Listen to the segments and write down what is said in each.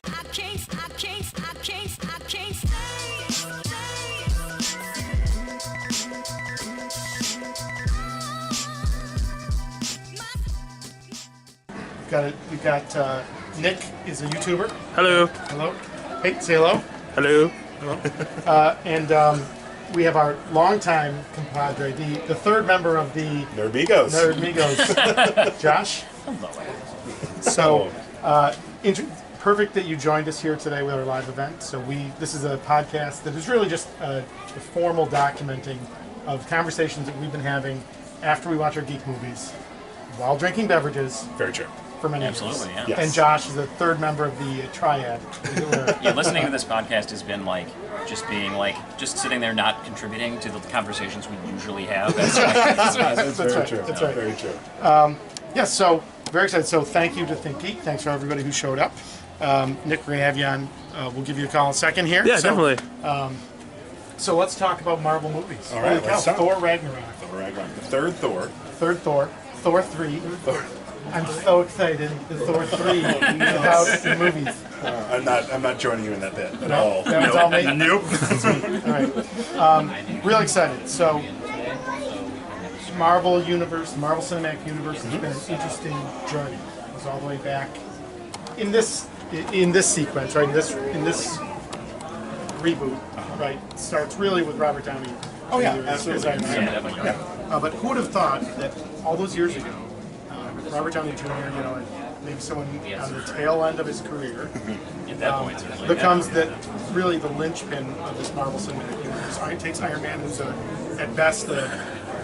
We've got Nick is a YouTuber. Hello. Hello. Hey, say hello. Hello. Hello. And we have our longtime compadre, the third member of the Nerdmigos. Josh. Hello. So, perfect that you joined us here today with our live event. So this is a podcast that is really just a formal documenting of conversations that we've been having after we watch our geek movies, while drinking beverages. Very true. For many Absolutely, years. yeah. And Josh is the third member of the triad. Yeah, listening to this podcast has been like just sitting there not contributing to the conversations we usually have. That's very true. That's right. Very true. Yeah, so very excited. So thank you to Think Geek. Thanks for everybody who showed up. Nick, we're going to have you on. We'll give you a call in a second here. Yeah, definitely. So let's talk about Marvel movies. All right, let's talk. Thor Ragnarok. Thor Ragnarok. The third Thor. Third Thor. Thor 3. I'm so excited. The Thor 3 about the movies. I'm not joining you in that bit at No, all. that was all me? Nope. All right. Really excited. So, Marvel Universe, Marvel Cinematic Universe has been an interesting journey. It was all the way back in this sequence, right? In this reboot, right? It starts really with Robert Downey. Oh yeah, as absolutely. Iron Man. Yeah. But who would have thought that all those years ago, Robert Downey Jr., maybe someone on the tail end of his career, At that point, certainly. becomes really the linchpin of this Marvel Cinematic Universe. It takes Iron Man, who's at best a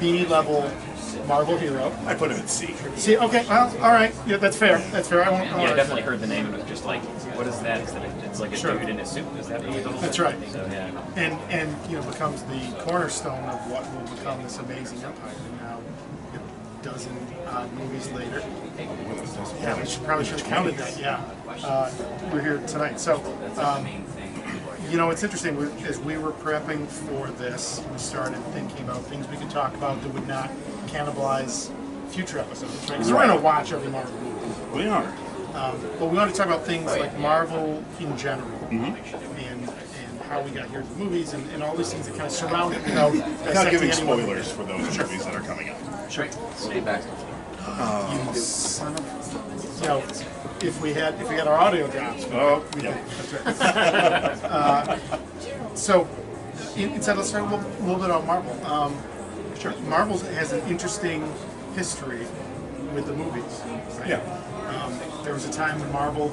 B-level Marvel hero. I put him at C. See, okay, well, all right, yeah, that's fair. That's fair. I I definitely heard the name and was just like, what is that? It's like a Sure. dude in a suit. Is that what it is? That's right. So, yeah. And becomes the cornerstone of what will become this amazing empire. And now, a dozen movies later. Yeah, we probably should have counted that. Yeah, we're here tonight. So, it's interesting. As we were prepping for this, we started thinking about things we could talk about that would not cannibalize future episodes. Right? Because we're going to watch every Marvel movie. We are. But we want to talk about things like Marvel in general, and how we got here to the movies, and all these things that kind of surround it. Not Dissecting giving any one. spoilers for those movies that are coming up. Sure. Stay back. You son of. If we had our audio drops. Oh, yeah. That's right. So, instead, let's talk a little bit about Marvel. Sure. Marvel has an interesting history with the movies. Right? Yeah. There was a time when Marvel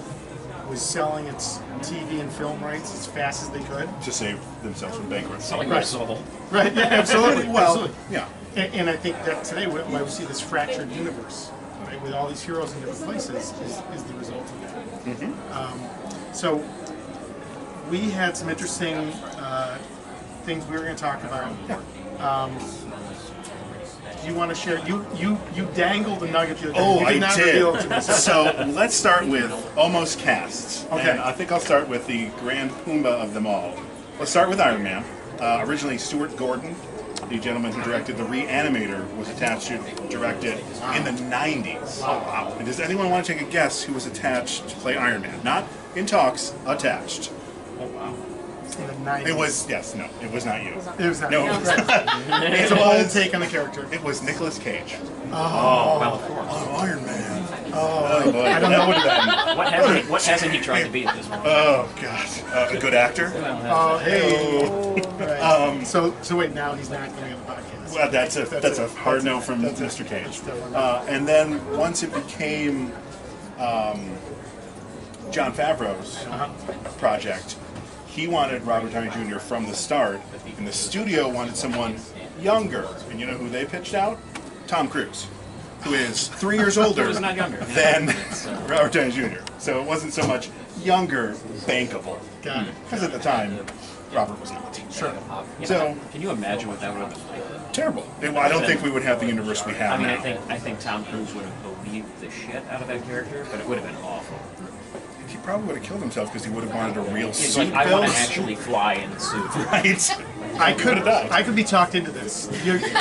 was selling its TV and film rights as fast as they could. To save themselves from bankruptcy. Selling their soul. Right, yeah, absolutely. Well, yeah. And I think that today, why we see this fractured universe, right, with all these heroes in different places, is the result of that. So, we had some interesting things we were going to talk about. You want to share? You dangled the nugget the other day. Oh, You I not did. reveal it to me. So let's start with almost casts. Okay. And I think I'll start with the grand pumbaa of them all. Let's start with Iron Man. Originally, Stuart Gordon, the gentleman who directed The Reanimator, was attached to direct it in the 90s. Wow. And does anyone want to take a guess who was attached to play Iron Man? Not in talks, attached. In the 90s. It was, yes, no, it was not you. It was not. No, it was not. It's a bold take on the character. It was Nicolas Cage. Oh, well, of course. Oh, Iron Man. Oh, boy. I don't know what What hasn't he tried to be at this point? Oh, gosh. A good actor? Oh, hey. Right. So wait, now he's not going on the podcast. Well, that's a hard no from Mr. Cage. And then once it became Jon Favreau's project, he wanted Robert Downey Jr. from the start, and the studio wanted someone younger. And you know who they pitched out? Tom Cruise, who is 3 years older Not younger. than Robert Downey Jr. So it wasn't so much younger, bankable. Got it. Because at the time, Robert was not. Sure. So Can you imagine what that would have been like? terrible. I don't think we would have the universe we have I mean, now. I think Tom Cruise would have believed the shit out of that character, but it would have been awful. He probably would have killed himself because he would have wanted a real He's suit like, I want built. to actually fly in the suit. Right? I could be talked into this.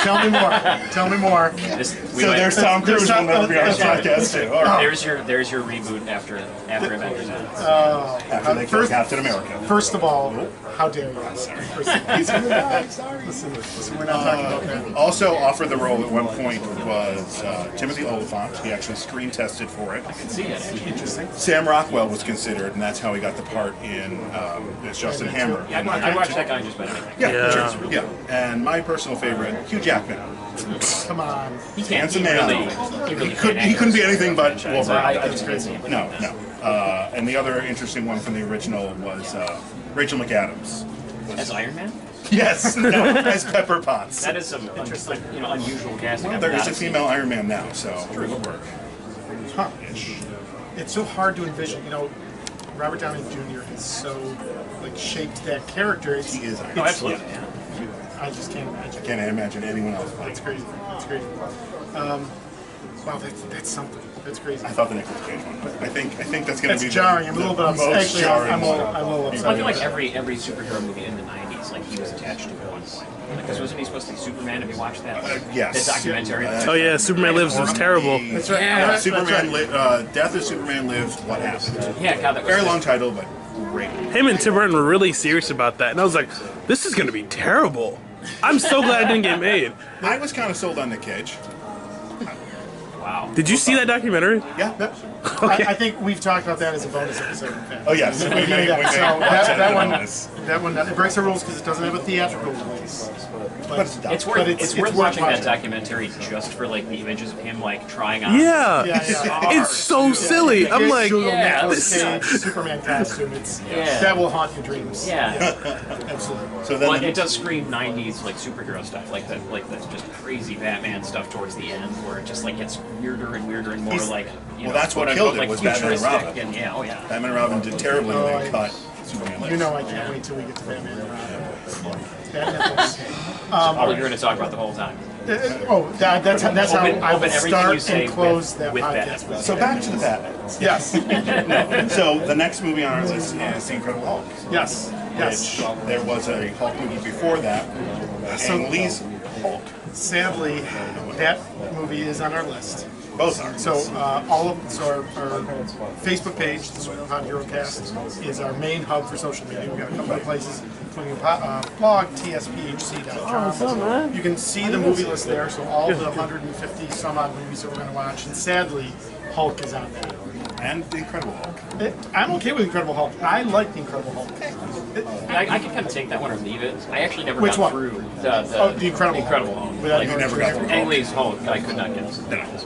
Tell me more. Tell me more. So there's Tom Cruise will never be on the podcast too. All right. There's your reboot after Avengers ends. Absolutely. after they kill Captain America. First of all, how dare you? He's gonna die. Sorry. Listen, we're not talking about that. Also offered the role at one point was Timothy Olyphant. He actually screen tested for it. See it. Interesting. Sam Rockwell was considered, and that's how he got the part in as Justin Hammer. Yeah, I watched that guy just about anything. Yeah, sure. Yeah. And my personal favorite, Hugh Jackman. Come on. He can't. Handsome man. He couldn't be anything but Wolverine. I just can't see him. No. And the other interesting one from the original was Rachel McAdams. As Iron Man? Yes, as Pepper Potts. That is some interesting, unusual casting. There is a female Iron Man now, so it would work. Huh. It's so hard to envision. Robert Downey Jr. is so shaped that character. He is Iron Man. No, absolutely. Yeah. I just can't imagine. I can't imagine anyone else. That's crazy. That's crazy. Wow, that's something. That's crazy. I thought the Nicolas Cage one, but I think that's going to be jarring. I'm a little bit upset. most Actually, jarring I'm a one. little upset. I feel like every superhero movie in the 90s, he was attached to at one point. Because wasn't he supposed to be Superman? Have you watched that? Yes. The documentary. Oh yeah, Superman Lives was terrible. That's right. Yeah, That's Superman, right. Death of Superman Lives. What happened? Yeah, God, that was Very long title, but great. Him and Tim Burton were really serious about that, and I was like, this is gonna be terrible. I'm so glad it didn't get made. I was kind of sold on Nick Cage. Wow. Did you see that documentary? Yeah. I think we've talked about that as a bonus episode. In fact. Oh yes. So that one it breaks the rules because it doesn't have a theatrical release. But It's worth, but it's worth watching that documentary just for the images of him trying on. Yeah. Yeah. It's so silly. I'm like, Google yeah, Nicolas this Cage Superman costume. Yeah. That will haunt your dreams. Yeah. Absolutely. So then But it does scream 90s superhero stuff, like the just crazy Batman stuff towards the end, where it just gets weirder and weirder and more well, that's what killed it was Batman and Robin. And, yeah, oh yeah. Batman and Robin did terribly when they cut Superman. I can't wait till we get to Batman and Robin. We're going to talk about the whole time. That's how I will open everything you start say and close with that Batman. podcast. So back to the Batman. Yes. So the next movie on our list is The Incredible Hulk. Yes. Which there was a Hulk movie before that. Ang Lee's Hulk. Sadly, that movie is on our list. Both are. So our Facebook page, the Superpod Herocast, is our main hub for social media. We've got a couple of places, including a blog, tsphc.com. You can see the movie list there, so all the 150 some odd movies that we're going to watch. And sadly, Hulk is on there. And The Incredible Hulk. I'm okay with Incredible Hulk. I like The Incredible Hulk. I can kind of take that one or leave it. I actually never Which got one? through The Incredible Hulk. Without You never got through Ang Lee's Hulk, I could not get. No. That was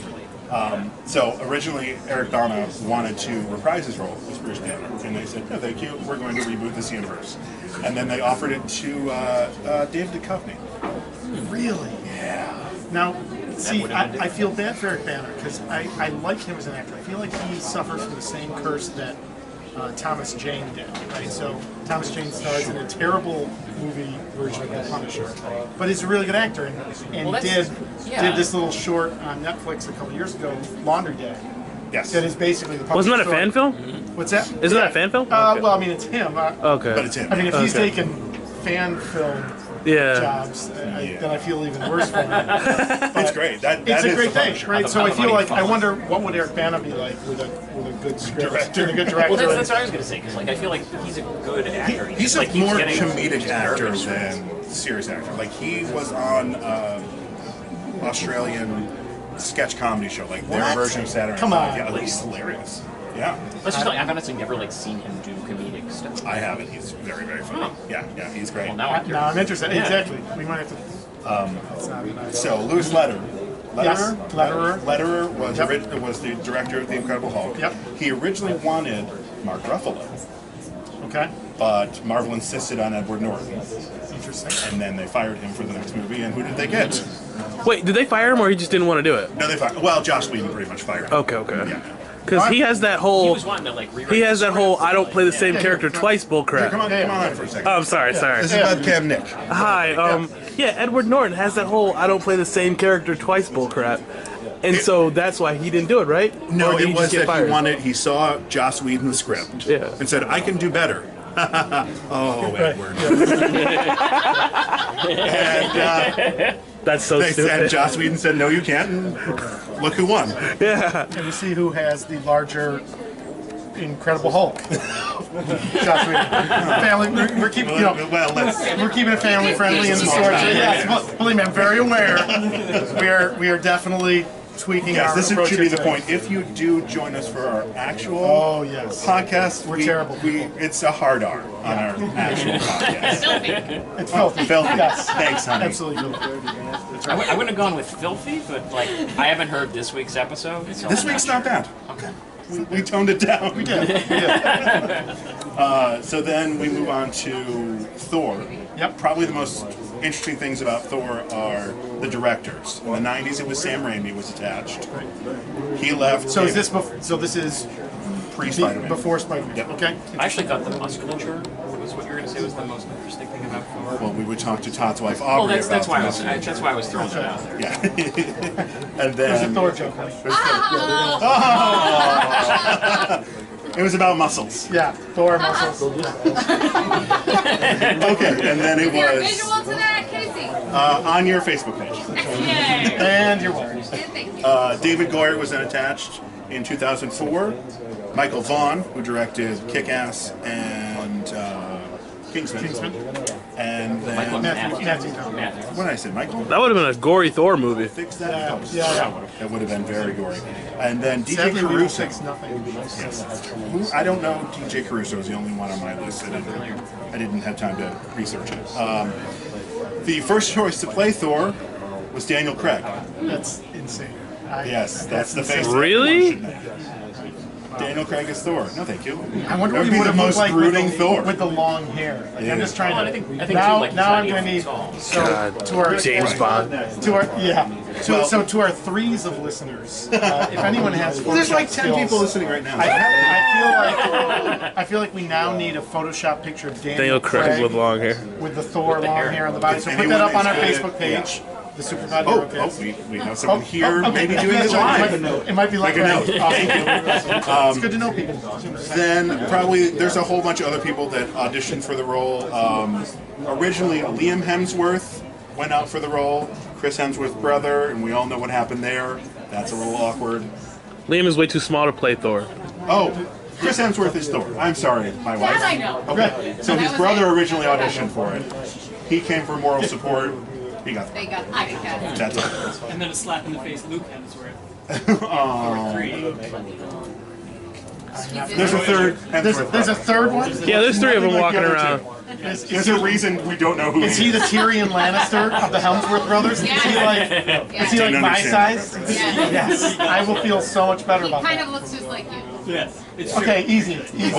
really. So originally, Eric Bana wanted to reprise his role as Bruce Banner, and they said, "No, thank you. We're going to reboot this universe." And then they offered it to David Duchovny. Really? Yeah. Now, see, I feel bad for Eric Banner because I like him as an actor. I feel like he suffers from the same curse that Thomas Jane did, right? So Thomas Jane stars in a terrible movie version of The Punisher, but he's a really good actor and did this little short on Netflix a couple years ago, Laundry Day. Yes. That is basically the Punisher wasn't that a story. fan film? What's that? Isn't that a fan film? Well, I mean, it's him. Okay. But it's him. I mean, if he's Okay. taking fan film Yeah. jobs, then I feel even worse for him. It's great. That It's a is great the thing, Punisher. right? So I feel like I Funny. wonder what would Eric Bana be like with a good script, Director. and a good director. Well, that's what I was going to say, because I feel like he's a good actor. He's a keeps more getting comedic actor nervous. than serious actor. Like he was on Australian sketch comedy show, like their What? version of Saturday Come Night on. Live. Yeah, he's hilarious. Yeah, Let's just I've honestly never seen him do comedic stuff. I haven't. He's very, very funny. Oh. Yeah, he's great. Well, now I'm Now I'm curious. interested. Yeah. Exactly. We might have to. It's not an idea. So Louis Letterer. Yes, Letterer. Letterer was, Yep. was the director of The Incredible Hulk. Yep. He originally wanted Mark Ruffalo, Okay. but Marvel insisted on Edward Norton, Interesting. and then they fired him for the next movie. And who did they get? Wait, did they fire him or he just didn't want to do it? No, they fired. Well, Joss Whedon pretty much fired him. Okay. Yeah. Because he has that He whole, was wanting to rewrite he has the that whole script, I don't play the same Yeah, character yeah. twice bull Here, crap. come on on for a second. Oh, I'm sorry. This is webcam Nick. Hi. Yeah, Edward Norton has that whole I don't play the same character twice bull crap. And so that's why he didn't do it, right? No, Or did it he was just get that fired? he saw Joss Whedon's script Yeah. and said, I can do better. Oh, Edward. And That's so they said, stupid. Joss Whedon said, no, you can't. And look who won. Yeah. And we see who has the larger Incredible Hulk. Joss Whedon. Family, we're keeping, you know, we're keeping it family friendly in the store. Yes, believe me, I'm very aware. We are definitely tweaking our this approach should be the today. point. If you do join us for our actual podcast, We're terrible. It's a hard R on our actual podcast. It's filthy. Filthy. Yes, Thanks, honey. absolutely filthy. I wouldn't have gone with filthy, but like I haven't heard this week's episode. So This week's not bad. Okay. We toned it down. We did. So then we move on to Thor. Yep. Probably the most interesting things about Thor are the directors. In the 90s, it was Sam Raimi was attached. He left. So is this so this is pre-Spider-Man? before Spider-Man? Yep. Okay. I actually thought the musculature was what you were going to say was the most interesting thing about Thor. Well, we would talk to Todd's wife Well, Aubrey that's why about that's why I was throwing that out there. Yeah. And There's a then Thor joke. Honey. it was about muscles. Yeah, Thor muscles. Okay, and then it Your was visual to that, Casey. on your Facebook page. Yay. And you're welcome. And thank you. David Goyer was then attached in 2004. Michael Vaughn, who directed Kick-Ass and Kingsman. And then Matthew. what did I say, Michael? That would have been a gory Thor movie. Fix that up. Yeah. That would have been very gory. And then DJ Sadly, we will Caruso. fix nothing. Yes. I don't know. DJ Caruso is the only one on my list. I didn't have time to research it. The first choice to play Thor was Daniel Craig. That's insane. Yes, that's the face. Really? Daniel Craig is Thor. No, thank you. I wonder That what would he be would the have most looked like brooding Thor. with the long hair. Like, Yeah. I'm just trying Well, to. I think now, too, like, now I'm he's going to not need. even tall. So God, to our James Bond. To our Well- so to our threes of listeners, if anyone has, Well, there's like 10 Photoshop people skills, listening right now. I feel like we now need a Photoshop picture of Daniel Craig with long hair. with the Thor long hair on the body. So put Anyone that up on our is- Facebook page, the Superpod Oh, Herocast. we have someone here okay. maybe doing That's it right. live. It might be like Make a note. Awesome. It's good to know people. Then probably there's a whole bunch of other people that auditioned for the role. Originally, Liam Hemsworth went out for the role. Chris Hemsworth's brother, and we all know what happened there. That's a little awkward. Liam is way too small to play Thor. Oh, Chris Hemsworth is Thor. I'm sorry, my wife. That I know. Okay, so That his was brother it. originally auditioned for it. He came for moral support. He got They got I didn't catch it. that's all. And then a slap in the face, Luke Hemsworth. Or 3. There's a third. There's a third one. Yeah, there's 3 of them walking around. There's a reason we don't know who Is he the Tyrion Lannister of the Helmsworth brothers? Is he like Didn't my understand. size? Yeah. Yes. I will feel so much better He about kind that. of looks just like you. Yes. It's true. Okay, easy. Easy.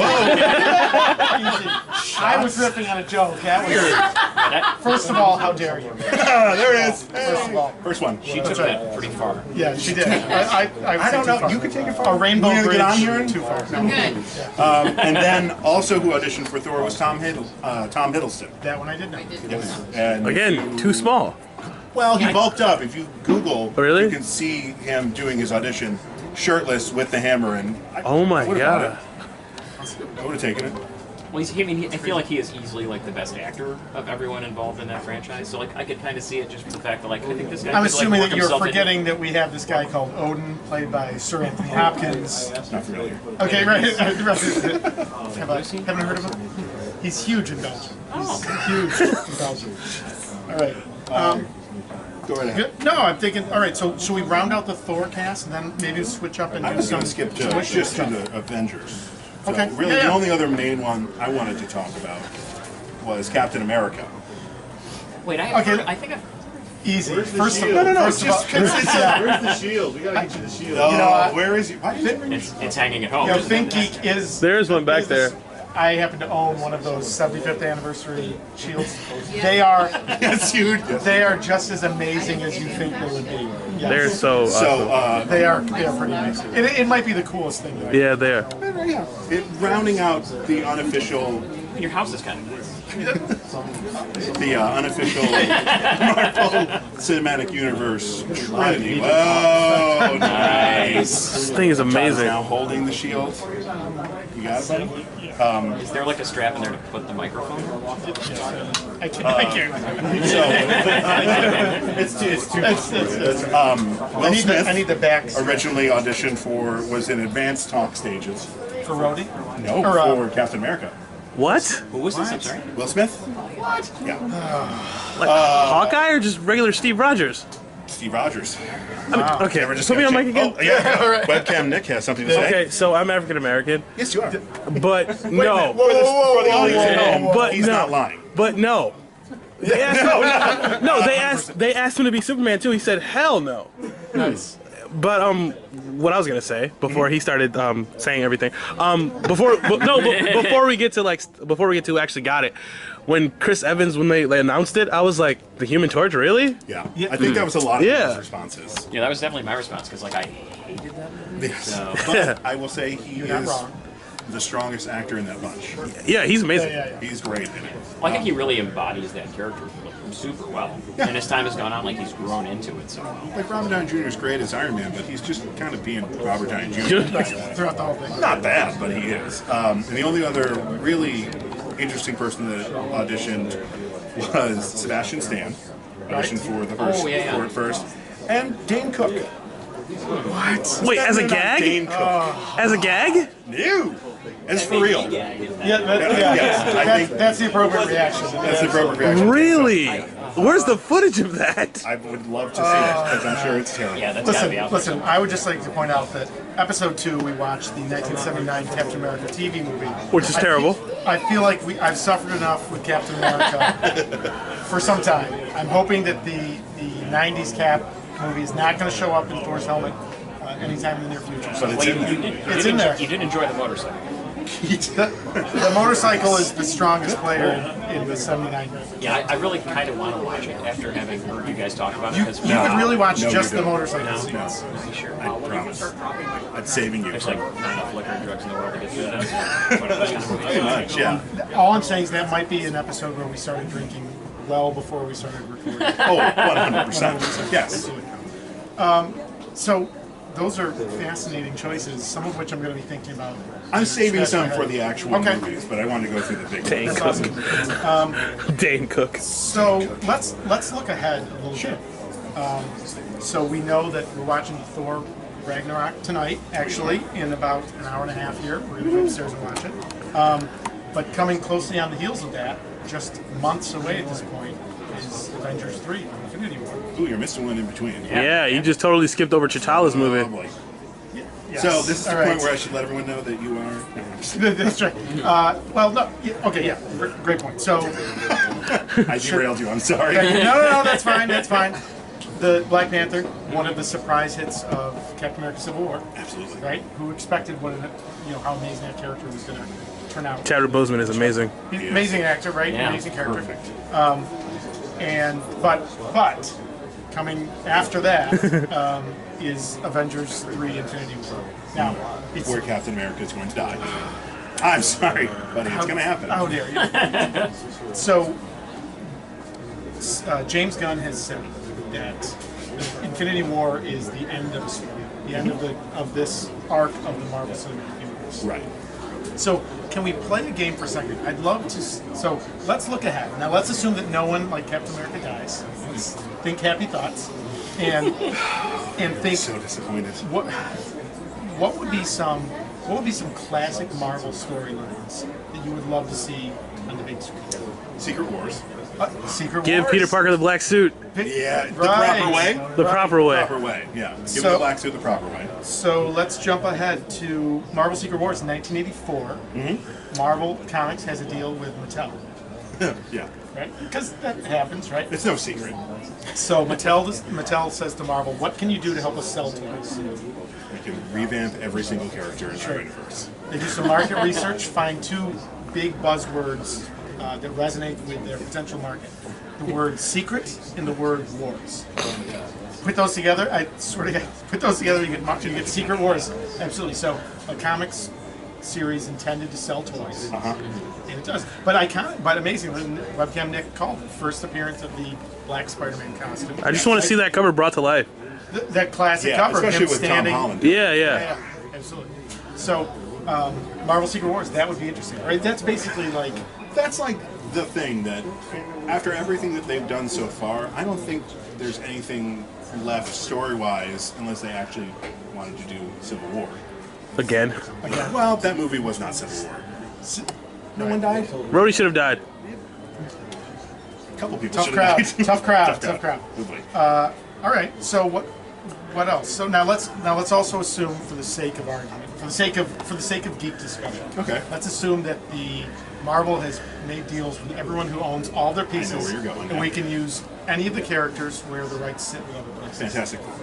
I was ripping on a joke. That was, first of all, how dare you? There it is. First of all. First one. She took that pretty far. Yeah, she did. I don't know. too far. You could take it far. A rainbow You gonna bridge. get on here? Too far. No. Good. And then also who auditioned for Thor was Tom Hiddleston. That one I did know. Yes. And Again, too small. well, he bulked up. If you Google, Really? you can see him doing his audition shirtless with the hammer. And Oh my would've bought god. it. I would have taken it. Well, I feel like he is easily like the best actor of everyone involved in that franchise. So like I could kind of see it just from the fact that like I think this guy. I'm could, assuming like, that work you're himself forgetting that we have this guy called Odin, played by Sir Anthony Hopkins. Not familiar. Okay, right. Haven't heard of him? He's huge in Belgium. He's huge in Belgium. All right. Go right ahead. Good. No, I'm thinking. All right. So should we round out the Thor cast and then maybe switch up and I do was some going to skip to wish just to stuff? the Avengers. So Okay. Really, Yeah, the yeah. only other main one I wanted to talk about was Captain America. Wait, Okay. I think I've. Easy. Where's the First of shield? all, No, first of all, yeah. Where's the shield? We gotta get you the shield. Oh, You know, where is he? Why did you bring It's hanging at home. You know, isn't it? Think Geek is. There's one back is this- there. I happen to own one of those 75th anniversary shields. They are. That's huge. They are just as amazing as you think they would be. Yes. They're so awesome. So, They are pretty amazing. It might be the coolest thing. That Yeah, there. rounding out the unofficial, Your house is kind of nice. the unofficial Marvel Cinematic Universe trinity. Whoa, nice. This thing is John's amazing. now holding the shield. You got it, buddy? Is there like a strap in there to put the microphone? I can't. It's too. I Will need Smith the back. originally auditioned for was in advanced talk stages For Rhodey? No, Or, for Captain America. What? Who was this? I'm sorry. Will Smith? What? Yeah. Like Hawkeye or just regular Steve Rogers? Steve Rogers. Okay, We're just put me on gonna mic check- again. Oh, yeah. Webcam Nick has something to say. Okay, so I'm African American, Yes, you are. but no. For the audience at home, But he's no. not lying. But no. They asked, no, they asked him to be Superman too. He said, "Hell no." Nice. But what I was gonna say before he started saying everything, before we get to actually got it, when Chris Evans when they announced it, I was like, the Human Torch, really? Yeah. I think that was a lot of Yeah. people's responses. Yeah, that was definitely my response because like I hated that movie. Yes. So But I will say he not is wrong. the strongest actor in that bunch. Yeah, he's amazing. He's great in it. I think he really embodies that character super well. And as time has gone on, like he's grown into it so well. Like Robert Downey Jr. is great as Iron Man, but he's just kind of being Robert Downey Jr. Throughout the whole thing. Not bad, but he is. And the only other really interesting person that auditioned was Sebastian Stan. Auditioned for the first, Oh, yeah. for it first, and Dane Cook. Wait, as a Not gag? Dane Cook. As a gag? No, it's for real. Yeah, Yes, I think that's the appropriate reaction. that's the appropriate reaction. Really? Where's the footage of that? I would love to see it because I'm sure it's terrible. Yeah, that's gotta be out there. Listen, I would just like to point out that episode 2 we watched the 1979 Captain America TV movie, Which is terrible. I feel like I've suffered enough with Captain America for some time. I'm hoping that the 90s Cap movie is not going to show up in Thor's helmet anytime in the near future. So But it's in there. It's in there. You did enjoy the motorcycle. the motorcycle is the strongest player in the 79 movie. Yeah, I really kind of want to watch it after having heard you guys talk about it. You Because could really watch No, just you the don't. motorcycle scenes. sure. I promise. I'm saving you. There's like not enough liquor and drugs in the world to get through that. Pretty much, yeah. All I'm saying is that might be an episode where we started drinking well before we started recording. Oh, 100%. Yes. So those are fascinating choices, some of which I'm going to be thinking about. I'm saving some for the actual Okay. movies, but I wanted to go through the big Dane ones. That's Cook. awesome. Dane Cook. So let's look ahead a little bit. So we know that we're watching Thor Ragnarok tonight, actually, in about an hour and a half here. We're going to go upstairs and watch it. But coming closely on the heels of that, just months away at this point, is Avengers 3, Infinity War. Ooh, you're missing one in between. Yeah, you just totally skipped over Chitala's Oh, movie. boy. Yes. So this is the All right. point where I should let everyone know that you are. That's right. Well, no. Okay, yeah. Great point. So, I derailed you. I'm sorry. no, that's fine. That's fine. The Black Panther, one of the surprise hits of Captain America: Civil War. Absolutely. Right? Who expected how amazing that character was going to turn out? Chadwick Boseman is amazing. He's an amazing actor, right? Yeah, Amazing character. Perfect. But coming after that is Avengers 3: Infinity War. Now, it's Where Captain America is going to die. I'm sorry, but it's going to happen. How dare you? So, James Gunn has said that Infinity War is the end of the story, the end of this arc of the Marvel Cinematic Universe. Right. So, can we play a game for a second? I'd love to. So, let's look ahead. Now, let's assume that no one like Captain America dies. Let's think happy thoughts, and think So disappointed. what would be some classic Marvel storylines that you would love to see on the big screen? Secret Wars. Secret Give Wars. Peter Parker the black suit Yeah, the Right. proper way. the proper way. Proper way. Yeah. Give So- him the black suit the proper way. So let's jump ahead to Marvel Secret Wars in 1984. Marvel Comics has a deal with Mattel, Yeah. right? Because that happens, right? It's no secret. So Mattel says to Marvel, "What can you do to help us sell toys?" We can revamp every single character in the universe. They do some market research, find two big buzzwords that resonate with their potential market: the word "secret" and the word "wars." Put those together, I swear to God, put those together, you get Secret Wars. Absolutely. So, a comics series intended to sell toys. And it does. But amazingly, Webcam Nick called it first appearance of the black Spider-Man costume. I just want to see that cover brought to life. That classic Yeah, cover, of especially him with standing. Tom Holland. Yeah, yeah. Yeah, absolutely. So, Marvel Secret Wars, that would be interesting, right? That's basically like, That's like the thing that, after everything that they've done so far, I don't think there's anything left story-wise unless they actually wanted to do Civil War. Again. Well, that movie was not Civil War. No one died. Rhodey should have died. A couple people. Tough should crowd. have died. Tough crowd. Tough crowd. Oh, boy. All right. So what else? So now let's also assume, for the sake of argument, for the sake of geek discussion, Okay. let's assume that the Marvel has made deals with everyone who owns all their pieces, where you're going, and yeah. we can use any of the characters where the rights sit with other places. Fantastic Four.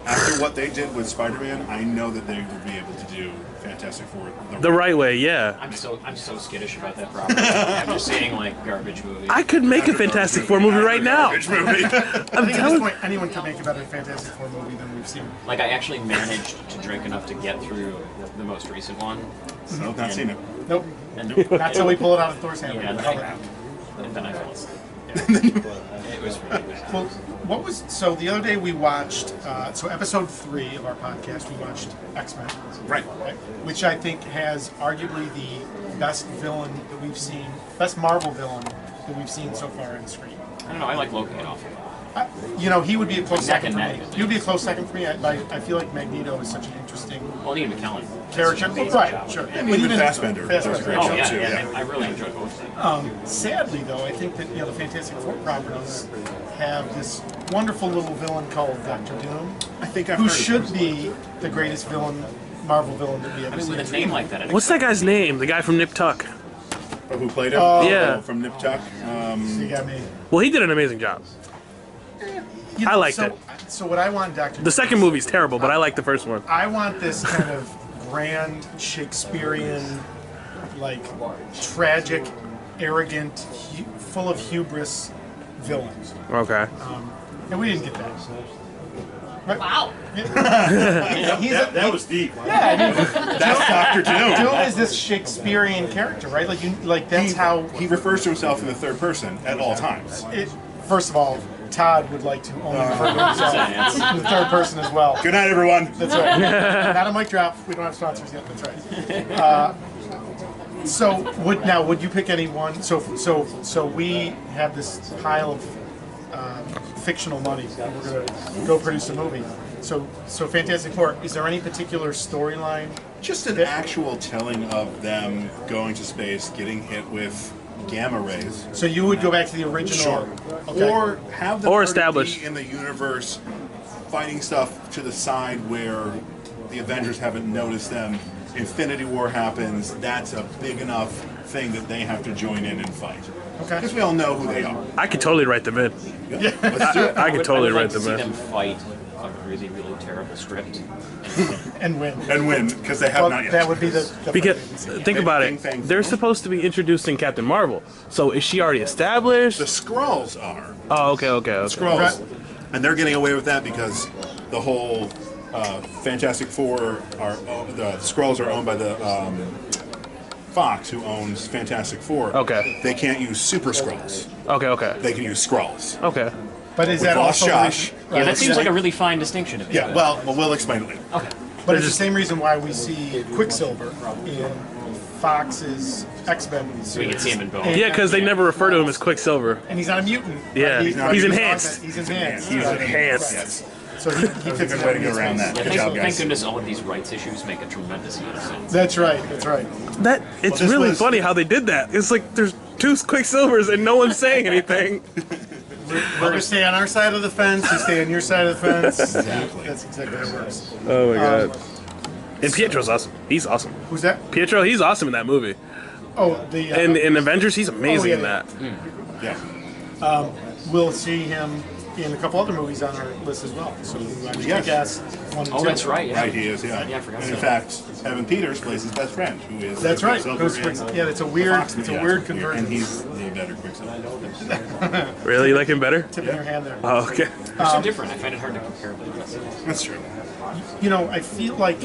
After what they did with Spider-Man, I know that they will be able to do Fantastic Four The right way, yeah. I'm so skittish about that property. After seeing like garbage movies. I could make a Fantastic Four movie right now. Garbage movie. I think at this point, anyone can make a better Fantastic Four movie than we've seen. Like I actually managed to drink enough to get through the most recent one. No, not seen it. Nope. And Not till we pull it out of Thor's hand. yeah, and then I fell asleep. Yeah. It was really good. Well, what was so the other day we watched so episode 3 of our podcast we watched X-Men, Right. which I think has arguably the best villain that we've seen, best Marvel villain that we've seen so far on screen. I don't know. I like Loki an awful lot. You know, he would be a close Neck second and for me. neck. He would be a close second for me. I feel like Magneto is such an interesting Well, Ian McKellen. character. Right, sure. And even Fassbender does a great Oh job yeah, too. yeah. I really enjoyed both of them. Sadly, though, I think that the Fantastic Four properties have this wonderful little villain called Doctor Doom, I think I've who heard of should those. be the greatest villain, Marvel villain that we ever I mean, seen. with a name like that, I'd What's that guy's name? The guy from Nip Tuck. Oh, who played him? Yeah. From Nip Tuck. You got me. Well, he did an amazing job. You I liked so, it. So what I want, Doctor, The second movie's terrible, but I like the first one. I want this kind of grand Shakespearean, like tragic, arrogant, full of hubris villain, Okay. and we didn't get that. Right? Wow. That was deep. Yeah, I mean, That's Doctor Doom. Doom is this Shakespearean character, right? Like that's how. He refers to himself in the third person at all times. First of all, Todd would like to only refer to himself in the third person as well. Good night, everyone. That's right. Not a mic drop. We don't have sponsors yet. That's right. So would you pick any one? So we have this pile of fictional money, and we're gonna go produce a movie. So Fantastic Four. Is there any particular storyline? Just an actual telling of them going to space, getting hit with gamma rays. So you would go back to the original, okay. Or have them Or already establish. be in the universe fighting stuff to the side where the Avengers haven't noticed them. Infinity War happens. That's a big enough thing that they have to join in and fight. Okay. Because we all know who they are. I could totally write them in. Yeah. Let's do it. I could totally I would write like to them see in. them fight a really, really terrible script. and win. And win, because they have Well, not yet. that would be the Because think about Bing, it, bang, they're boom. supposed to be introducing Captain Marvel. So is she already established? The Skrulls are. Oh, okay. Skrulls. And they're getting away with that because the whole Fantastic Four are the Skrulls are owned by the Fox, who owns Fantastic Four. Okay. They can't use Super Skrulls. Okay. They can use Skrulls. Okay. But is We that lost also the Josh. reason- Yeah, that right, seems like a really fine distinction. If you Yeah. could. Well, we'll explain it later. Okay. But it's the same reason why we see Quicksilver in Fox's X-Men So you can see him in both. Yeah, because they never refer to him as Quicksilver. and he's not a mutant. Yeah, right? he's not- he's he's enhanced. He's enhanced. He's Right. enhanced. Yes. So he fits Good in way to that get around space. that. Yeah, Good thank, job, thank guys. goodness all of these rights issues make a tremendous amount of sense. That's right. That's right. That it's this really was- funny how they did that. It's like there's two Quicksilvers and no one's saying anything. We're gonna stay on our side of the fence. You stay on your side of the fence. Exactly. That's exactly how it works. Oh my god. And Pietro's awesome. He's awesome. Who's that? Pietro, he's awesome in that movie. Oh, the. And in Avengers, he's amazing Oh, in yeah, that. Yeah. We'll see him in a couple other movies on our list as well. So we watched Yes. Kick-Ass 1 and 2. Oh, that's right. Yeah. Right, he is, yeah. Yeah, I forgot And in about fact, Evan Peters plays his best friend, who is That's right. Quicksilver Goes in Quick- yeah, it's a the weird, Fox it's a movie. weird And convergence. he's the better Quicksilver. Really, you like him better? Tipping your hand there. Oh, okay. They're so different. I find it hard to compare them. That's true. You know, I feel like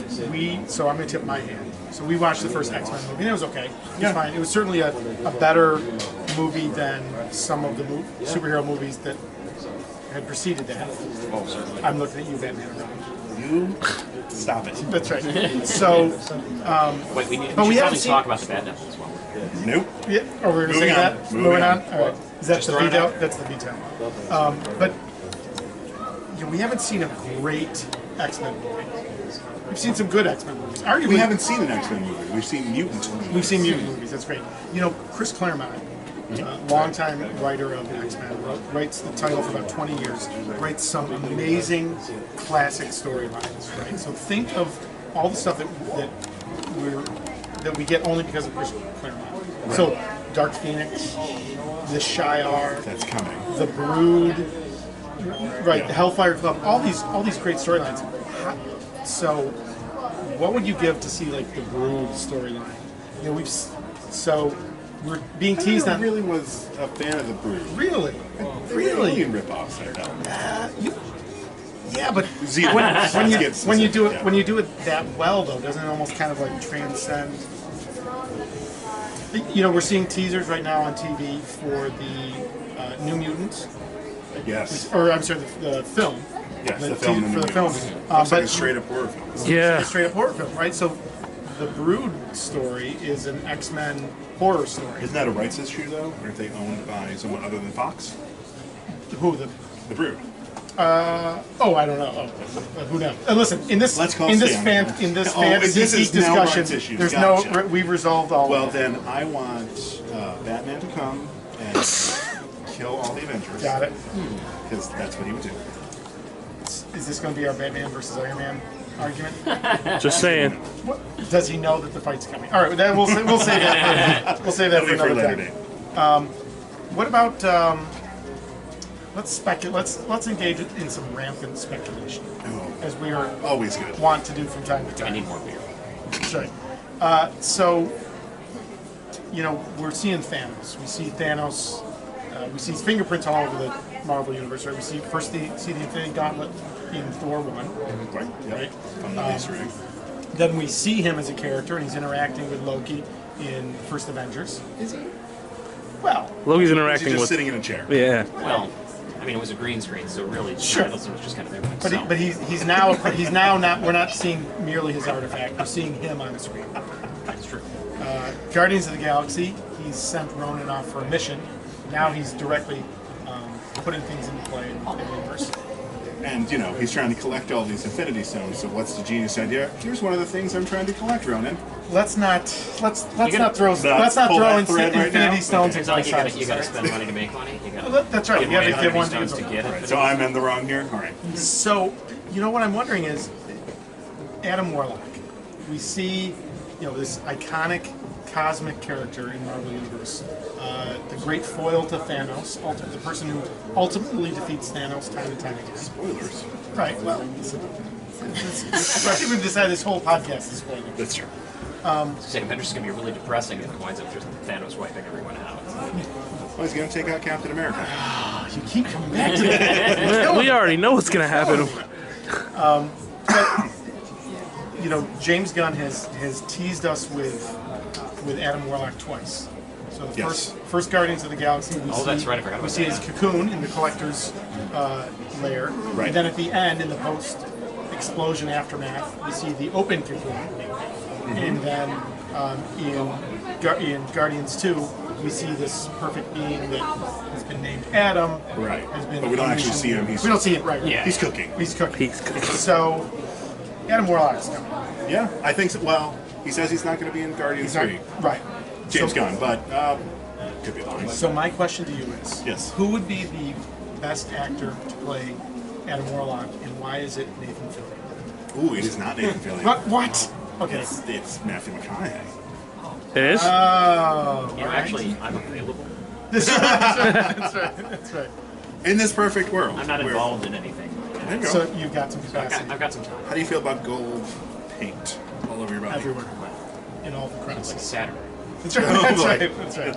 so I'm going to tip my hand. So we watched the first X-Men movie, and it was okay. It was fine. It was certainly a better movie than some of the superhero movies that had preceded that. Oh, certainly. I'm looking at you, Batman. You stop it. That's right. So, Wait, we need But we to haven't probably seen- talk about the Bad Devil as well. Nope. yeah, are we going to say Moving on. that? Moving on. All right. Is that the throw it veto? out. That's the veto. But we haven't seen a great X-Men movie. We've seen some good X-Men movies. Arguably, We haven't seen an X-Men movie. We've seen mutant movies. We've seen mutant movies. That's great. You know, Chris Claremont, longtime writer of X-Men, writes the title for about 20 years. Writes some amazing classic storylines. Right. So think of all the stuff that we get only because of Chris Claremont. So Dark Phoenix, the Shi'ar, That's coming. the Brood, right? Yeah. The Hellfire Club. All these great storylines. So, what would you give to see like the Brood storyline? You know, we're being teased I on. really was a fan of the Brood. Really? Alien ripoffs there, no. Yeah, but Zero. when you Get when you do it specific, when you do it that well though, doesn't it almost kind of like transcend? You know, we're seeing teasers right now on TV for the New Mutants, Yes. or I'm sorry, the film. Yes, the film. teaser The for the New film. Mutants. Looks like But a straight up horror film. Yeah. a straight up horror film, right? So the Brood story is an X-Men horror story. Isn't that a rights issue though? Aren't they owned by someone other than Fox? Who The Brood. I don't know. Who knows? Listen, in this Let's call in this Stan. fantasy this is geek now discussion, rights issues. there's Gotcha. no. We've resolved all. Well, of it. then I want Batman to come and kill all the Avengers. Got it. Because that's what he would do. Is this going to be our Batman versus Iron Man argument? Just saying. What, does he know that the fight's coming? All right, then we'll say that. We'll say that That'll for be for a another later time. date. What about? Let's speculate. Let's engage in some rampant speculation, Oh, as we are always good. want to do from time to I time. need more beer. That's right. So, you know, we're seeing Thanos. We see Thanos. We see his fingerprints all over the Marvel universe. Right? We see the Infinity Gauntlet in Thor 1. Right. Yep. Right. Fun little Easter egg. Then we see him as a character, and he's interacting with Loki in First Avengers. Is he? Well, Loki's Is he interacting just with. sitting in a chair? Yeah. Well, I mean, it was a green screen, so really, Sure. Hiddleston was just kind of there by but himself. he's now not. We're not seeing merely his artifact. We're seeing him on the screen. That's true. Guardians of the Galaxy. He's sent Ronan off for a mission. Now he's directly putting things into play in the universe. And, you know, he's trying to collect all these Infinity Stones, so what's the genius idea? Here's one of the things I'm trying to collect, Ronan. Let's not throw pull that thread right Infinity now? Stones It's into not like you gotta franchises, spend money to make money. You gotta Well, that's right. give You have away to give one Infinity to Stones give to get away. it. So I'm in the wrong here? All right. So, you know what I'm wondering is, Adam Warlock. We see, you know, this iconic cosmic character in Marvel Universe, the great foil to Thanos, the person who ultimately defeats Thanos time and time again. Spoilers. Right. Well, I think we've decided this whole podcast is spoilers. That's true. Say Avengers is gonna be really depressing if it winds up just Thanos wiping everyone out. Well, he's going to take out Captain America. You keep coming back to that. We already know what's gonna happen. You know, James Gunn has teased us with Adam Warlock twice. So the Yes. first Guardians of the Galaxy, we see, that's right, I forgot about we see that. his cocoon in the collector's lair. Right. And then at the end, in the post-explosion aftermath, we see the open cocoon. And then in Guardians 2, we see this perfect being that has been named Adam. Right. Has been But we don't actually see him. We don't see it, right. Yeah. He's cooking. He's cooking. He's cooking. So, Adam Warlock's coming. Yeah, I think so. Well, he says he's not going to be in Guardians 3. Right. James So- Gunn, but could be lying. So my question to you is, Yes. who would be the best actor to play Adam Warlock, and why is it Nathan Fillion? Ooh, it is not Nathan Fillion. What? Okay. It's Matthew McConaughey. It is. Oh, You know, alright. actually, I'm available. That's right. That's right. In this perfect world. I'm not where- involved in anything. There you go. So you've got some capacity I've got some time. How do you feel about gold paint all over your body? everywhere in all the It's like crevices. Saturday. That's right. Oh, That's boy. right. That's right.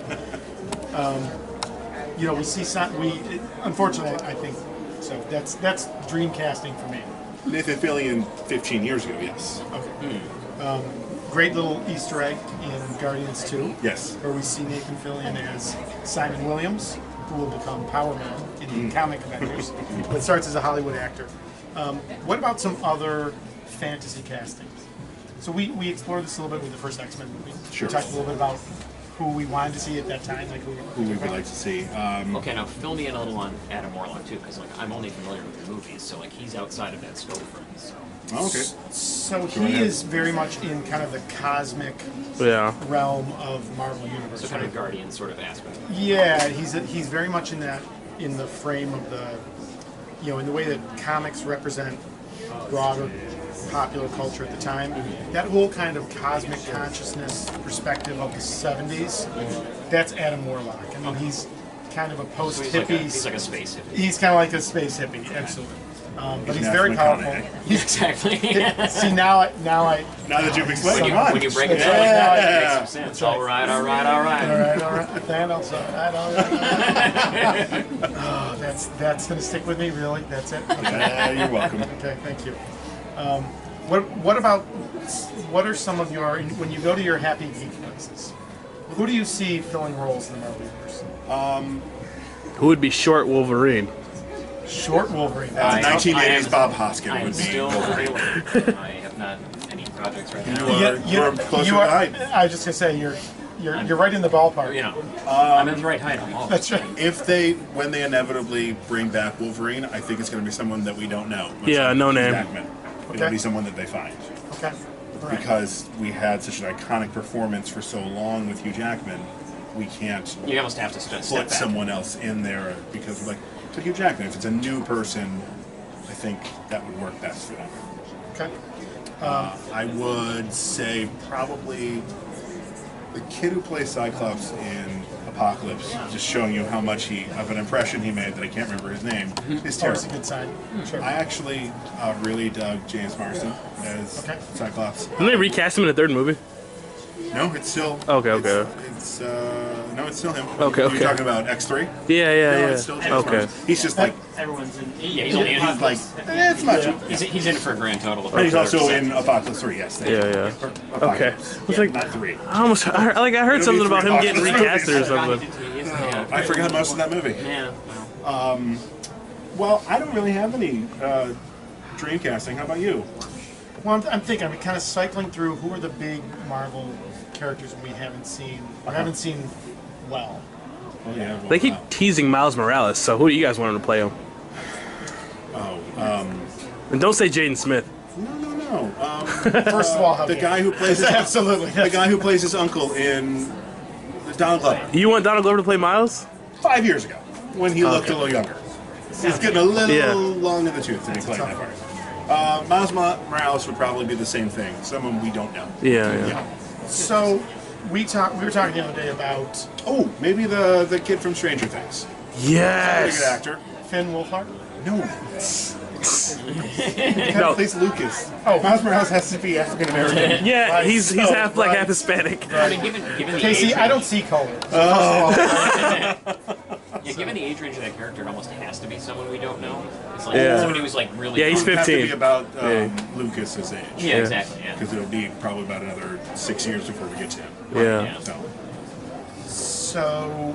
You know, we see unfortunately, I think so. That's dream casting for me. Nathan Fillion 15 years ago, yes. Okay. Great little Easter egg in Guardians 2. Yes. Where we see Nathan Fillion as Simon Williams, who will become Power Man in the comic Avengers, but starts as a Hollywood actor. What about some other fantasy castings? So we explored this a little bit with the first X-Men movie. Sure. We talked a little bit about who we wanted to see at that time, like Who we would like to see. Okay, now fill me in a little on Adam Warlock too, because like I'm only familiar with the movies, so like he's outside of that scope for me. So Oh, okay. So Go he ahead. is very much in kind of the cosmic Yeah. realm of Marvel Universe. So kind of right? Guardian sort of aspect. Yeah, he's very much in that, in the frame of the, in the way that comics represent broader popular culture at the time. That whole kind of cosmic consciousness perspective of the 70s, that's Adam Warlock. I mean, he's kind of a post-hippie. He's like a space hippie. He's kind of like a space hippie, absolutely. But he's Matthew very powerful. McConaughey. Exactly. See, now I Now that you've explained it, when you break it down, it makes some sense. All right. All right. Thanos, all right. Oh, that's gonna stick with me, really. That's it. Okay, you're welcome. okay, thank you. What are some of your, when you go to your happy geek places? Who do you see filling roles in the Marvel Universe? Who would be short Wolverine? Short Wolverine. I- That's 1980s Bob I Hoskin am would be still Wolverine. available. I have not any projects right now. You're closer to height. I was just gonna say you're right in the ballpark. You know, I'm in the right height. I'm all That's right. When they inevitably bring back Wolverine, I think it's going to be someone that we don't know. much Yeah, like no Hugh name. Jackman. It'll Okay. be someone that they find. Okay. All right. Because we had such an iconic performance for so long with Hugh Jackman, we can't You almost have to step put back. someone else in there because we're like, to Hugh Jackman, if it's a new person, I think that would work best for them. Okay. I would say probably the kid who plays Cyclops in Apocalypse, just showing you how much of an impression he made that I can't remember his name, is Always a terrible. good sign. Sure. I actually really dug James Marsden as Okay. Cyclops. Didn't they recast him in a third movie? No, it's still. Okay. No, it's still him. Okay. You're talking about X3? Yeah. No, it's still James Okay. Marsden. He's just like, Everyone's in. Yeah, he's only in. he's like, it's much. He's in it for a grand total of. And he's also in Apocalypse 3, yes. Yeah. Apocalypse. Okay. Yeah, like- not 3. I heard something about him getting recasted or something. I forgot most of that movie. Yeah. Well, I don't really have any dream casting. How about you? Well, I'm thinking, I'm kind of cycling through who are the big Marvel characters we haven't seen, or haven't seen well. Oh, yeah. Well, They keep teasing Miles Morales, so who do you guys want him to play him? And don't say Jaden Smith. No. First of all, how The dare guy who plays Absolutely. the guy who plays his uncle in the Donald Glover You want Donald Glover to play Miles? 5 years ago when he looked a little younger. He's getting a little Yeah. long in the tooth to be playing that part. Miles Morales would probably be the same thing. Someone we don't know. Yeah. So we were talking the other day about Oh, maybe the kid from Stranger Things. Very good Yes. actor. Finn Wolfhard. No. No. Plays Lucas. Oh. Miles Morales has to be African American. Yeah, Right, he's so, half black, right. half Hispanic. I mean, given the Casey, age I don't range, see color. given the age range of that character, it almost has to be someone we don't know. It's like Yeah. somebody who's like really. Yeah, he's It would have to 15. be about Yeah. Lucas's age. Yeah, exactly. Yeah. Because it'll be probably about another 6 years before we get to him. Yeah. So, So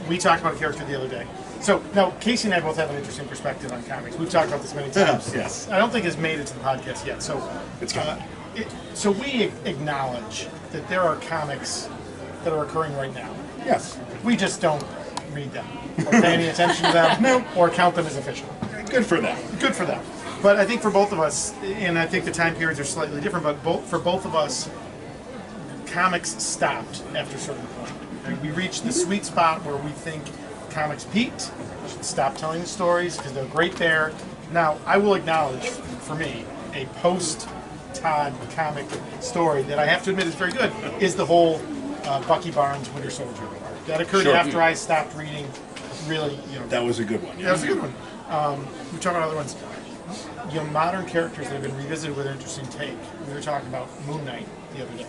we talked about a character the other day. So now Casey and I both have an interesting perspective on comics. We've talked about this many times. Yes. I don't think it's made it to the podcast yet. So It's coming. So we acknowledge that there are comics that are occurring right now. yes. We just don't read them or pay any attention to them or count them as official. Good for them. Good for them. But I think for both of us, and I think the time periods are slightly different, but for both of us, comics stopped after a certain point. And we reached the sweet spot where we think comics peaked, should stop telling the stories because they're great there. Now, I will acknowledge, for me, a post-Todd comic story that I have to admit is very good is the whole Bucky Barnes Winter Soldier part. That occurred Sure. after I stopped reading, really, That was a good one. that was a good one. We talk about other ones. Modern characters that have been revisited with an interesting take. We were talking about Moon Knight the other day.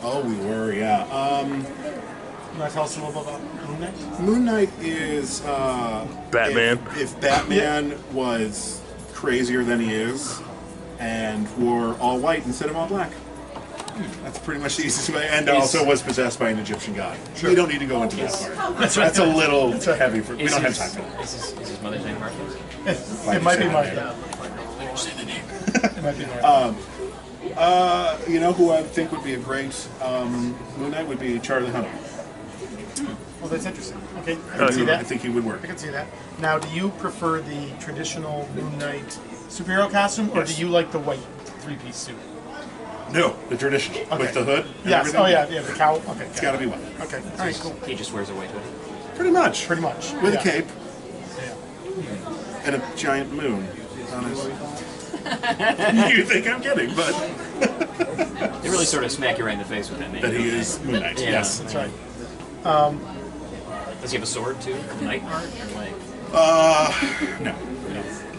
Oh, we were, yeah. You want to tell us a little bit about Moon Knight? Moon Knight is Batman. If Batman was crazier than he is and wore all white instead of all black. That's pretty much the easiest way. And also was possessed by an Egyptian god. We don't need to go into that part. That's a little heavy for. We don't have time for that. Is his mother's name Martha? It might be say Martha. It might be Martha. You know who I think would be a great Moon Knight would be Charlie Hunnam. Well, that's interesting. Okay, I can see I that. think he would work. I can see that. Now, do you prefer the traditional Moon Knight superhero costume, or Yes. do you like the white three-piece suit? No, the traditional with the hood. And Yes. everything. Oh yeah, the cowl. Okay. It's got to be white. Okay. All right. Cool. He just wears a white hoodie. Pretty much. Pretty much. With yeah. a cape Yeah. and a giant moon on his. You think I'm kidding, but They really sort of smack you right in the face with that name. that he is Moon Knight. Yeah. Yes. That's right. Does he have a sword too? Knight art? Or like, No.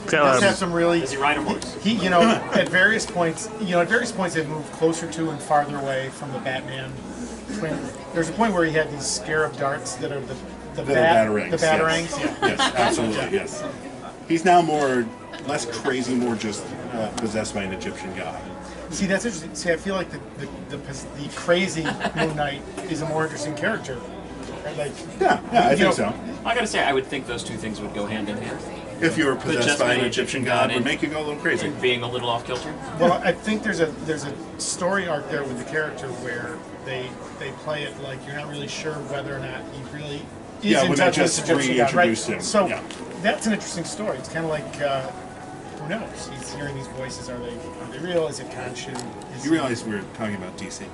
Does have some really. does he ride a horse? He, at various points, they've moved closer to and farther away from the Batman. There's a point where he had these scarab darts that are the batarangs. The batarangs. Yes. Yeah. Yes, absolutely. Yes. He's now less crazy, more just possessed by an Egyptian god. See, that's interesting. See, I feel like the crazy Moon Knight is a more interesting character. Right? Like, Yeah, I think know, so. I gotta say, I would think those two things would go hand in hand. If you were possessed by an Egyptian god, it would make you go a little crazy. And being a little off kilter. well, I think there's a story arc there with the character where they play it like you're not really sure whether or not he really is Yeah, in when they touch with just this Egyptian god, right? reintroduced him, So yeah. that's an interesting story. It's kind of like who knows? He's hearing these voices. Are they real? Is it conscious? You realize we're talking about DC.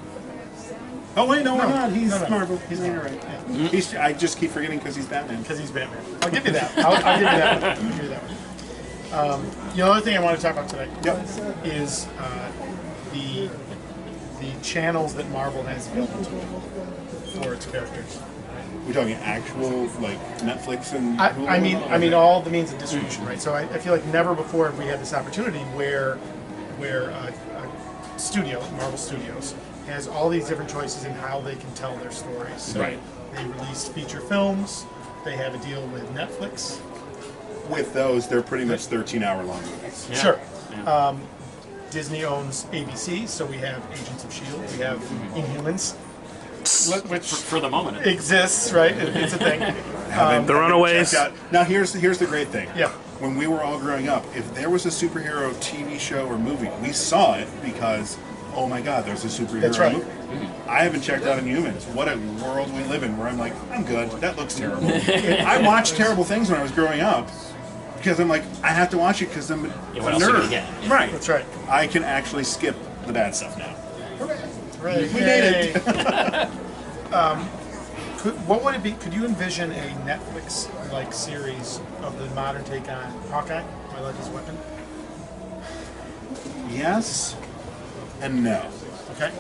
Oh wait, no, we're not. He's No. Marvel. He's You're Marvel. right. Yeah. I just keep forgetting because he's Batman. Because he's Batman. I'll give you that. I'll give you that. I'll give you that one. The other thing I want to talk about today Yep. is the channels that Marvel has built for its characters. We're talking actual like Netflix and. Hulu? I mean all the means of distribution, right? So I feel like never before have we had this opportunity where a studio, Marvel Studios, has all these different choices in how they can tell their stories. So Right. they release feature films. They have a deal with Netflix. With those, they're pretty much 13-hour long movies. Yeah. Sure. Yeah. Disney owns ABC, so we have Agents of S.H.I.E.L.D., we have Inhumans, which For the moment. exists, right? It's a thing. The Runaways. Check out- Now here's the great thing. Yeah. When we were all growing up, if there was a superhero TV show or movie, we saw it because, oh my God, there's a superhero That's right. movie. I haven't checked out Inhumans. What a world we live in where I'm like, I'm good. That looks terrible. I watched terrible things when I was growing up because I'm like, I have to watch it because I'm a what else are you nerd. gonna get? Yeah. Right. That's right. I can actually skip the bad stuff now. Right. We made it. What would it be? Could you envision a Netflix-like series of the modern take on Hawkeye, My Legends Weapon? Yes and no. Okay.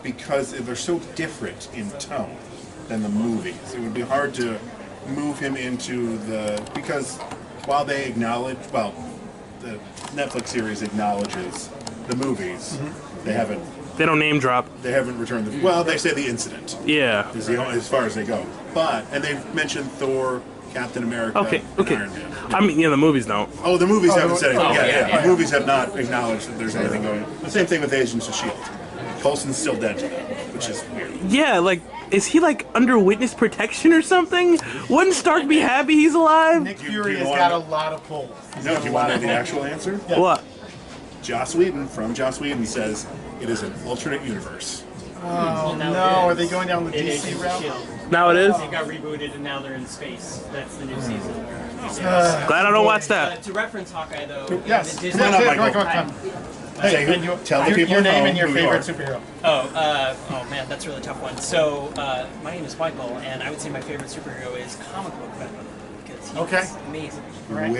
Because they're so different in tone than the movies. It would be hard to move him into because while they acknowledge, the Netflix series acknowledges the movies, Mm-hmm. They don't name drop. they haven't returned the, well, they say the incident Yeah. is as far as they go. And they've mentioned Thor, Captain America, Okay. and Okay. Iron Man. I mean, yeah, the movies don't. Oh, the movies haven't said anything. oh, Yeah. yeah. The movies have not acknowledged that there's anything going on. The same thing with Agents of S.H.I.E.L.D. Coulson's still dead to them, which is weird. Yeah, like, is he like under witness protection or something? Wouldn't Stark be happy he's alive? Nick Do you Fury has want- got a lot of pull. He's No, got do a you want lot to know of the pull. actual answer? Yeah. What? Joss Whedon from Joss Whedon says it is an alternate universe. Oh Now no, it are is. they going down the In DC Agents of route? S.H.I.E.L.D. Now it is? They got rebooted and now they're in space. That's the new season. Glad I don't watch that. To reference Hawkeye, though, Yes. the Disney. Come on up, Come Michael. on. Hey, And you- tell the your, people your at name home and your who you favorite are. superhero. Oh man, that's a really tough one. So, my name is Michael, and I would say my favorite superhero is comic book Batman because he's Okay. amazing. Right.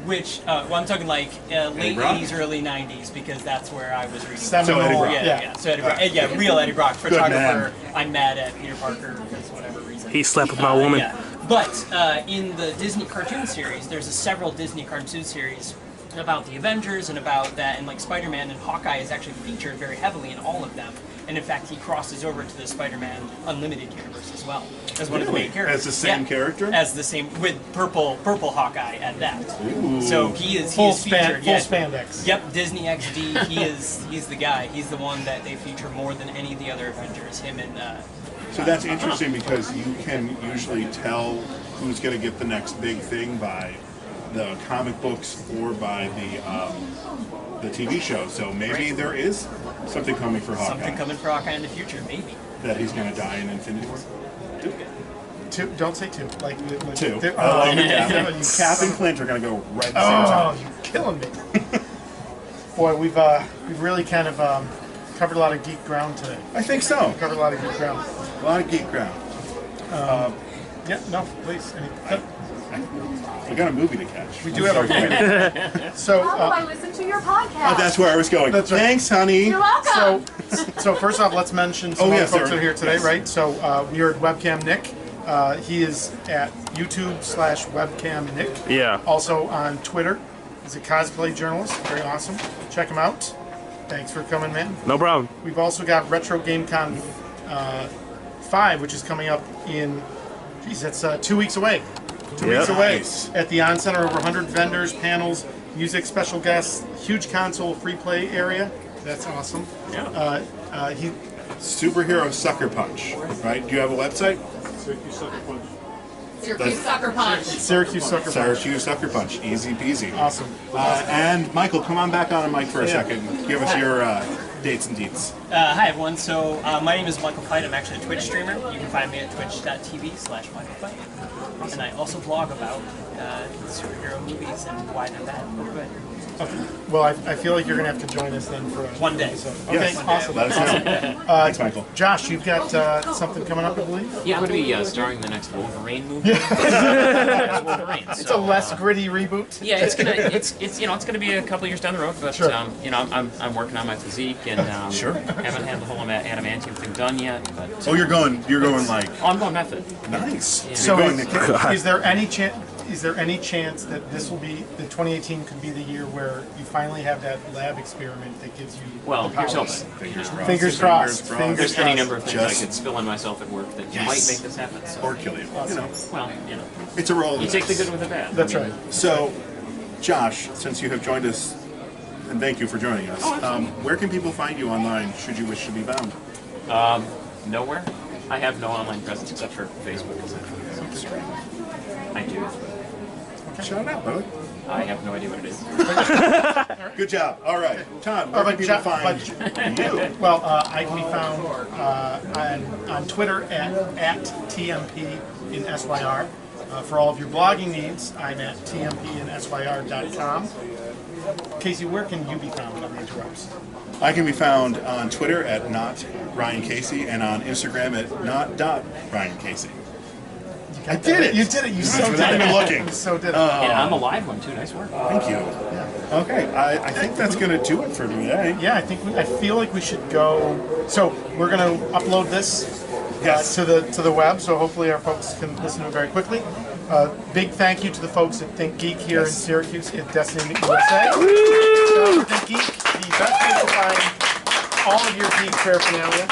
Which, well, I'm talking like late Brock? 80s, early 90s, because that's where I was reading. Seminal, Eddie Brock. Yeah. So Eddie Brock, yeah, real Eddie Brock, man. photographer. I'm mad at Peter Parker because whatever reason. He slept with my woman. Yeah. But in the Disney cartoon series, there's several Disney cartoon series about the Avengers and about that, and like Spider-Man and Hawkeye is actually featured very heavily in all of them. And in fact, he crosses over to the Spider-Man Unlimited universe as well as one of the main Really? characters. As the same character? As the same with purple Hawkeye at that. So he is Full featured. spandex. Yep, Disney XD. He's the guy. He's the one that they feature more than any of the other Avengers. Him and So that's interesting because you can usually tell who's going to get the next big thing by the comic books or by the TV show. So maybe there is something coming for Hawkeye. something coming for Hawkeye in the future, maybe. That he's going to die in Infinity War. two. Don't say two. Like Two. they're- Oh, yeah, you Cap and Clint are going to go right at the same Oh, time. you're killing me. Boy, we've really kind of covered a lot of geek ground today. I think so. Covered a lot of geek ground. A lot of geek ground. Yeah, no, please. We got a movie to catch. We do have a movie. So, I listen to your podcast. That's where I was going. That's right. Thanks, honey. You're welcome. so first off, let's mention some other yes, folks sir. that are here today, Yes. right? So we are at Webcam Nick. He is at YouTube/Webcam Nick. Yeah. Also on Twitter. He's a cosplay journalist. Very awesome. Check him out. Thanks for coming, man. No problem. We've also got Retro Game Con 5, which is coming up in, geez, that's 2 weeks away. 2 weeks away Nice. at the On Center. Over 100 vendors, panels, music, special guests, huge console free play area. That's awesome. Yeah. He Superhero Sucker Punch, right? Do you have a website? Syracuse Sucker Punch. Syracuse Sucker Punch. Syracuse Sucker Punch. Easy peasy. Awesome. And Michael, come on back on a mic for a second. Give us your dates and deets. Hi everyone. So my name is Michael Fight. I'm actually a Twitch streamer. You can find me at twitch.tv/MichaelFight. And I also blog about superhero movies and why they're bad or good. Well, I feel like you're going to have to join us then for One day. Okay, Yes. awesome. Let us know. Thanks, Michael. Josh, you've got something coming up, I believe? Yeah, I'm going to be starring in the next Wolverine movie. Wolverine. It's a less gritty reboot. Yeah, it's gonna be a couple years down the road, but Sure. I'm working on my physique and Sure. haven't had the whole adamantium thing done yet. But Oh, you're going like I'm going method. nice. So You're going to is there any chance? Is there any chance that this will be, the 2018 could be the year where you finally have that lab experiment that gives you Well, the here's powers? hoping. Fingers crossed. Fingers crossed. Fingers Fingers There's any number of things Just- I could spill on myself at work that Yes. might make this happen. So, Or kill you. You know, well, it's a roll. you take the good with the bad. That's I mean, right. So, Josh, since you have joined us, and thank you for joining us, where can people find you online should you wish to be found? Nowhere. I have no online presence except for Facebook. I do. Shout it out, brother. I have no idea what it is. Good job. All right. Todd, where Oh, can people find you? Well, I can be found on Twitter at TMP in SYR. For all of your blogging needs, I'm at tmpinsyr.com. Casey, where can you be found on the interwebs? I can be found on Twitter at not Ryan Casey and on Instagram at not.RyanCasey. I did it. You did it. You so did Without it. even looking. You so did it. And I'm a live one too. Nice work. Thank you. Okay, I think that's going to do it for today. Yeah, I feel like we should go. So we're going to upload this Yes. to the web. So hopefully our folks can listen to it very quickly. Big thank you to the folks at Think Geek here in Syracuse at Destiny USA. Think Geek, the best place to find all of your geek paraphernalia.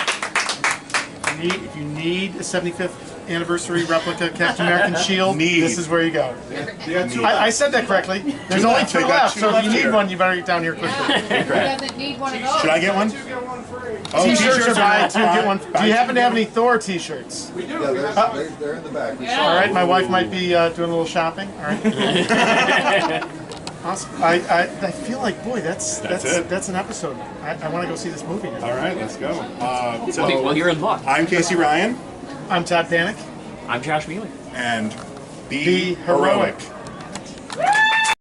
If you need a 75th anniversary replica Captain American shield, Need. this is where you go. I said that correctly. There's only left. two They got left, two so if left you need here. one, you better get down here quickly. Who doesn't need one of those? Should I get one? Oh, T-shirts are buy are two, get one. Do you happen to have any Thor T-shirts? Yeah, they're in the back. All right, my wife might be doing a little shopping. All right. Awesome. I feel like, boy, that's it. an episode. I want to go see this movie now. All right, let's go. Well, you're in luck. I'm Casey Ryan, I'm Todd Danik. I'm Josh Mealy. and Be heroic.